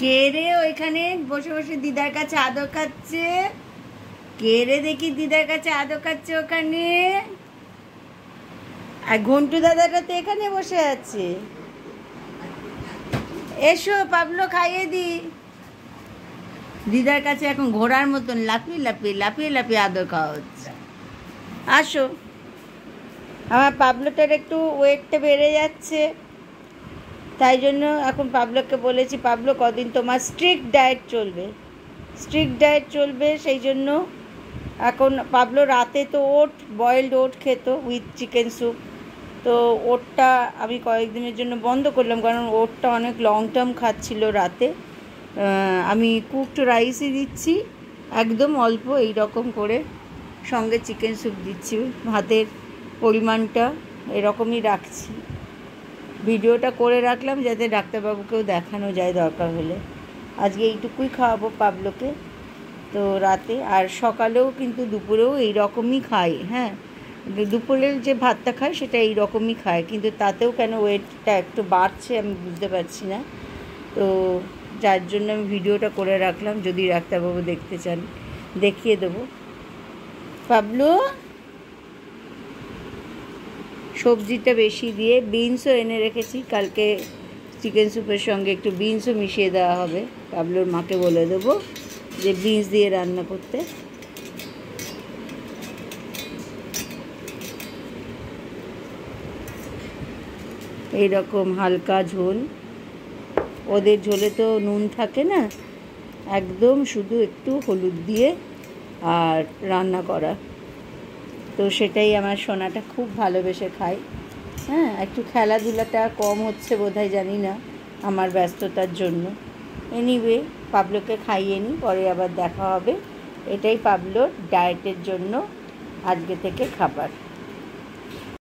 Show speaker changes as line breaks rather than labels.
কে রে ওইখানে বসে বসে দিদার কাছে আদর খাচ্ছে? কে রে দেখি দিদার কাছে আদর খাচ্ছে ওখানে? আর ঘন্টু দাদাটা তো এখানে বসে আছে। এসো পাবলো, খাইয়ে দি। দিদার কাছে এখন ঘোড়ার মতন লাফিয়ে লাফিয়ে লাফিয়ে লাফিয়ে আদর খাওয়া হচ্ছে। আসো। আমার পাবলোটার একটু ওয়েটটা বেড়ে যাচ্ছে, তাই জন্য এখন পাবলোকে বলেছি, পাবলো কদিন তোমার স্ট্রিক্ট ডায়েট চলবে। সেই জন্য এখন পাবলো রাতে তো বয়েলড ওট খেত উইথ চিকেন স্যুপ। তো ওটটা আমি কয়েকদিনের জন্য বন্ধ করলাম, কারণ ওটটা অনেক লং টার্ম খাচ্ছিল রাতে। আমি কুকড রাইসই দিচ্ছি, একদম অল্প এই রকম করে, সঙ্গে চিকেন স্যুপ দিচ্ছি। ভাতের পরিমাণটা এরকমই রাখছি। ভিডিওটা করে রাখলাম যাতে ডাক্তারবাবুকেও দেখানো যায় দরকার হলে। আজকে এইটুকুই খাওয়াবো পাবলোকে তো রাতে। আর সকালেও কিন্তু দুপুরেও এই রকমই খাই। হ্যাঁ, দুপুরের যে ভাতটা খায় সেটা এই রকমই খায়, কিন্তু তাতেও কেন ওয়েটটা একটু বাড়ছে আমি বুঝতে পারছি না। তো যার জন্য আমি ভিডিওটা করে রাখলাম, যদি ডাক্তারবাবু দেখতে চান দেখিয়ে দেবো। পাবলু সবজিটা বেশি দিয়ে বিনসও এনে রেখেছি, কালকে চিকেন স্যুপের সঙ্গে একটু বিনসও মিশিয়ে দেওয়া হবে। পাবলুর মাকে বলে দেবো যে বিনস দিয়ে রান্না করতে। এইরকম হালকা ঝোল, ওদের ঝোলে তো নুন থাকে না, একদম শুধু একটু হলুদ দিয়ে আর রান্না করা। তো সেটাই আমার সোনাটা খুব ভালোবেসে খায়। হ্যাঁ, একটু খেলাধুলাটা কম হচ্ছে বোধহয়, জানি না, আমার ব্যস্ততার জন্য। এনিওয়ে, পাবলোকে খাইয়ে নিই, পরে আবার দেখা হবে। এটাই পাবলোর ডায়েটের জন্য আজকে থেকে খাবার।